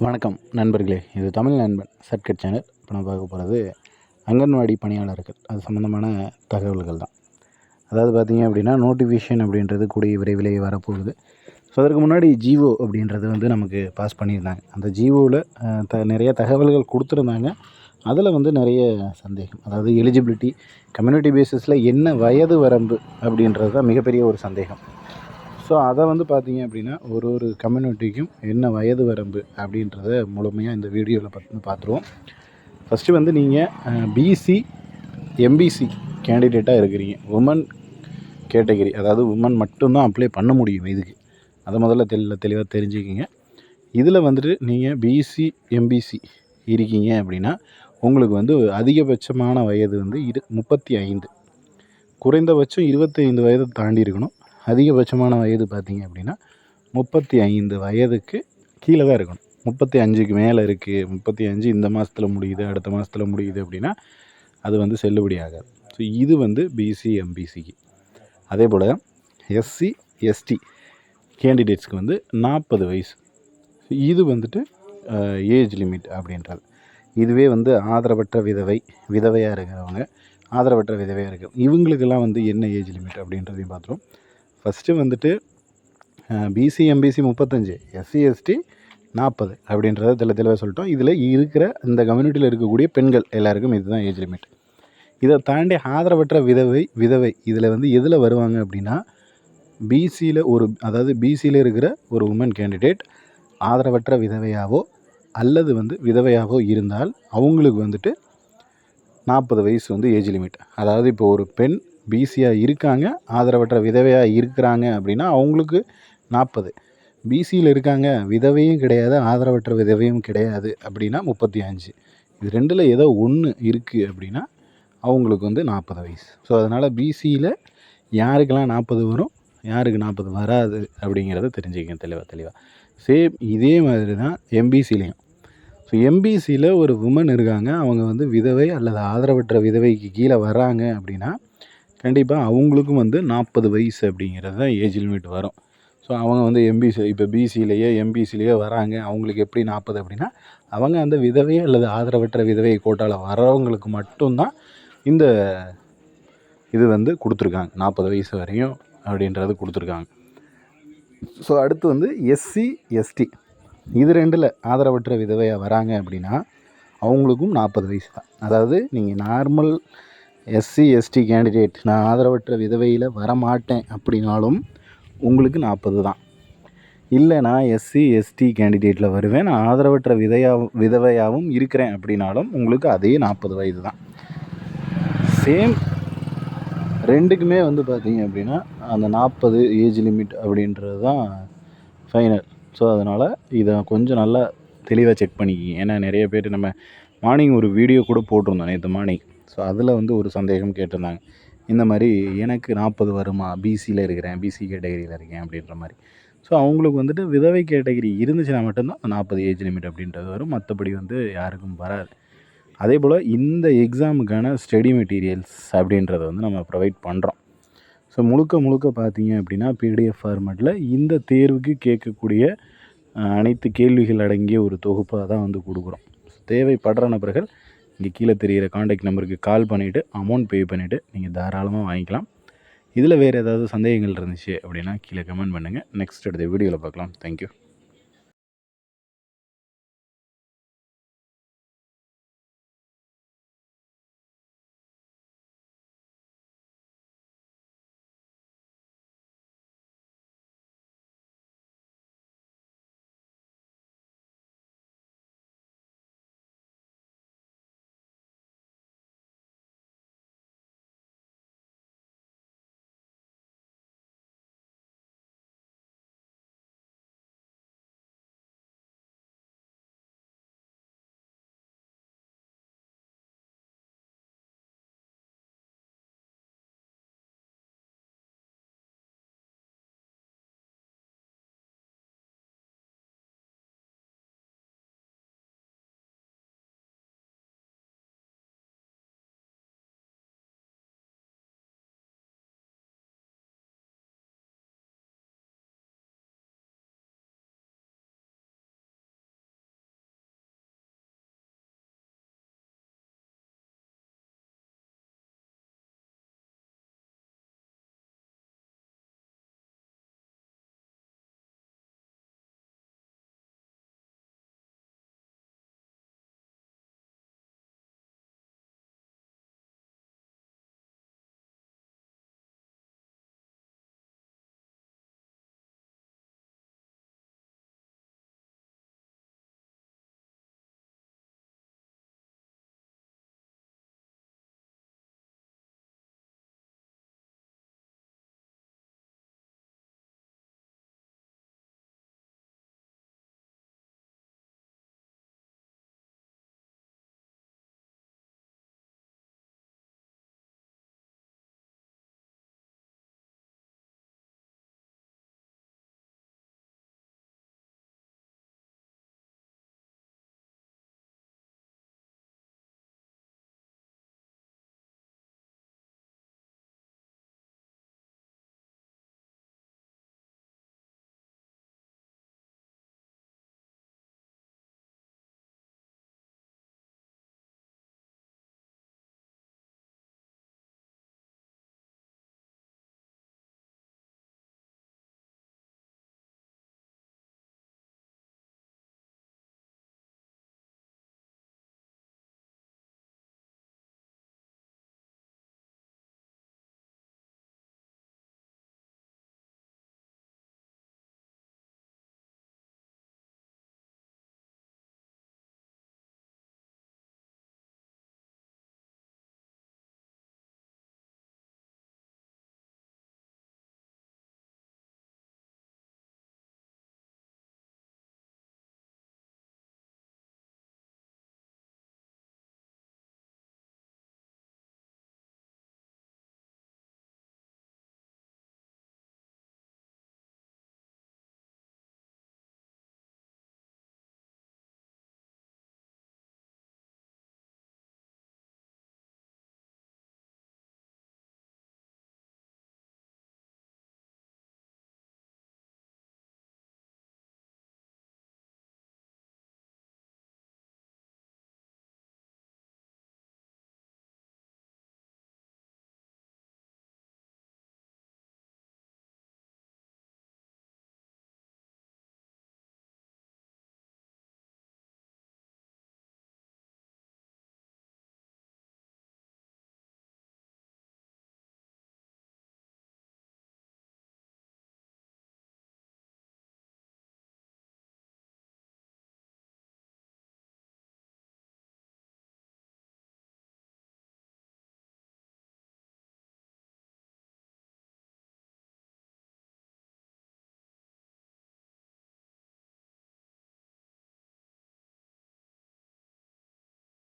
வணக்கம் நண்பர்களே, இது தமிழ் நண்பன் சர்க்கட் சேனல். இப்போ நான் பார்க்க போகிறது அங்கன்வாடி பணியாளர்கள் அது சம்மந்தமான தகவல்கள் தான். அதாவது பார்த்திங்க அப்படின்னா, நோட்டிஃபிகேஷன் அப்படின்றது கூடிய விரைவிலே வரப்போகுது. ஸோ அதற்கு முன்னாடி ஜிஓ அப்படின்றது நமக்கு பாஸ் பண்ணியிருந்தாங்க. அந்த ஜிஓவில் நிறைய தகவல்கள் கொடுத்துருந்தாங்க. அதில் நிறைய சந்தேகம், அதாவது எலிஜிபிலிட்டி கம்யூனிட்டி பேசிஸில் என்ன வயது வரம்பு அப்படின்றது தான் மிகப்பெரிய ஒரு சந்தேகம். ஸோ அதை பார்த்தீங்க அப்படின்னா, ஒரு கம்யூனிட்டிக்கும் என்ன வயது வரம்பு அப்படின்றத முழுமையாக இந்த வீடியோவில் பார்த்துருவோம். ஃபஸ்ட்டு நீங்கள் பிசி எம்பிசி கேண்டிடேட்டாக இருக்கிறீங்க. உமன் கேட்டகரி, அதாவது உமன் மட்டும்தான் அப்ளை பண்ண முடியும் இதுக்கு. அதை முதல்ல தெளிவாக தெரிஞ்சுக்கிங்க. இதில் நீங்கள் பிசி எம்பிசி இருக்கீங்க அப்படின்னா உங்களுக்கு அதிகபட்சமான வயது 35, குறைந்தபட்சம் 25 வயதை தாண்டி இருக்கணும். அதிகபட்சமான வயது பார்த்திங்க அப்படின்னா 35 வயதுக்கு கீழே தான் இருக்கணும். 35க்கு மேலே இருக்குது, 35 இந்த மாதத்தில் முடியுது, அடுத்த மாதத்தில் முடியுது அப்படின்னா அது செல்லுபடி ஆகாது. ஸோ இது பிசி எம்பிசிக்கு. அதே போல் எஸ்சி எஸ்டி கேண்டிடேட்ஸ்க்கு 40 வயசு. இது ஏஜ் லிமிட் அப்படின்றது. இதுவே ஆதரவற்ற விதவையாக இருக்கிறவங்க, ஆதரவற்ற விதவையாக இருக்குது இவங்களுக்கெல்லாம் என்ன ஏஜ் லிமிட் அப்படின்றதையும் பார்த்துருவோம். First BC MBC 35, SC ST 40 அப்படின்றத தெளிவாக சொல்லிட்டோம். இதில் இருக்கிற இந்த கம்யூனிட்டியில் இருக்கக்கூடிய பெண்கள் எல்லாருக்கும் இதுதான் ஏஜ் லிமிட். இதை தாண்டி ஆதரவற்ற விதவை இதில் எதில் வருவாங்க அப்படின்னா, பிசியில் அதாவது பிசியில் இருக்கிற ஒரு உமன் கேண்டிடேட் ஆதரவற்ற விதவையாவோ அல்லது விதவையாவோ இருந்தால் அவங்களுக்கு 40 வயசு ஏஜ் லிமிட். அதாவது இப்போ ஒரு பெண் பிசியாக இருக்காங்க, ஆதரவற்ற விதவையாக இருக்கிறாங்க அப்படின்னா அவங்களுக்கு 40. பிசியில் இருக்காங்க, விதவையும் கிடையாது, ஆதரவற்ற விதவையும் கிடையாது அப்படின்னா 35. இது ரெண்டில் ஏதோ ஒன்று இருக்குது அப்படின்னா அவங்களுக்கு 40 வயசு. ஸோ அதனால் பிசியில் யாருக்கெல்லாம் 40 வரும், யாருக்கு 40 வராது அப்படிங்கிறத தெரிஞ்சுக்கங்க தெளிவாக. சேம் இதே மாதிரி தான் எம்பிசிலையும். ஸோ எம்பிசியில் ஒரு உமன் இருக்காங்க, அவங்க விதவை அல்லது ஆதரவற்ற விதவைக்கு கீழே வராங்க அப்படின்னா கண்டிப்பாக அவங்களுக்கும் 40 வயசு அப்படிங்கிறது தான் ஏஜ் லிமிட் வரும். ஸோ அவங்க எம்பிசி இப்போ பிசிலேயே எம்பிசிலேயே வராங்க, அவங்களுக்கு எப்படி 40 அப்படின்னா அவங்க அந்த விதவை அல்லது ஆதரவற்ற விதவை கோட்டாவில் வரவங்களுக்கு மட்டும்தான் இந்த இது கொடுத்துருக்காங்க, 40 வயசு வரையும் அப்படின்றது கொடுத்துருக்காங்க. ஸோ அடுத்து எஸ்சி எஸ்டி இது ரெண்டில் ஆதரவற்ற விதவையாக வராங்க அப்படின்னா அவங்களுக்கும் 40 வயசு தான். அதாவது நீங்கள் நார்மல் எஸ்சி எஸ்டி கேண்டிடேட், நான் ஆதரவற்ற விதவையில் வரமாட்டேன் அப்படின்னாலும் உங்களுக்கு 40 தான். இல்லை நான் எஸ்சி எஸ்டி கேண்டிடேட்டில் வருவேன், நான் ஆதரவற்ற விதவையாகவும் இருக்கிறேன் அப்படின்னாலும் உங்களுக்கு அதே 40 வயது தான். சேம் ரெண்டுக்குமே பார்த்தீங்க அப்படின்னா அந்த 40 ஏஜ் லிமிட் அப்படின்றது தான் ஃபைனல். ஸோ அதனால் இதை கொஞ்சம் நல்லா தெளிவாக செக் பண்ணிக்கிங்க. ஏன்னா நிறைய பேர் நம்ம மார்னிங் ஒரு வீடியோ கூட போட்டிருந்தோம் நேற்று மார்னிங். ஸோ அதில் ஒரு சந்தேகம் கேட்டிருந்தாங்க, இந்த மாதிரி எனக்கு 40 வருமா, பிசியில் இருக்கிறேன், பிசி கேட்டகரியில் இருக்கேன் அப்படின்ற மாதிரி. ஸோ அவங்களுக்கு விதவை கேட்டகரி இருந்துச்சுன்னா மட்டும்தான் அந்த 40 ஏஜ் லிமிட் அப்படின்றது வரும். மற்றபடி யாருக்கும் வராது. அதே போல் இந்த எக்ஸாமுக்கான ஸ்டடி மெட்டீரியல்ஸ் அப்படின்றத நம்ம ப்ரொவைட் பண்ணுறோம். ஸோ முழுக்க பார்த்தீங்க அப்படின்னா பிடிஎஃப் ஃபார்மேட்டில் இந்த தேர்வுக்கு கேட்கக்கூடிய அனைத்து கேள்விகள் அடங்கிய ஒரு தொகுப்பாக தான் கொடுக்குறோம். தேவைப்படுற நபர்கள் இங்கே கீழே தெரிகிற காண்டாக்ட் நம்பருக்கு கால் பண்ணிவிட்டு அமௌண்ட் பே பண்ணிவிட்டு நீங்கள் தாராளமாக வாங்கிக்கலாம். இதில் வேறு ஏதாவது சந்தேகங்கள் இருந்துச்சு அப்படின்னா கீழே கமெண்ட் பண்ணுங்கள். நெக்ஸ்ட் அடுத்த வீடியோவில் பார்க்கலாம். தேங்க்யூ.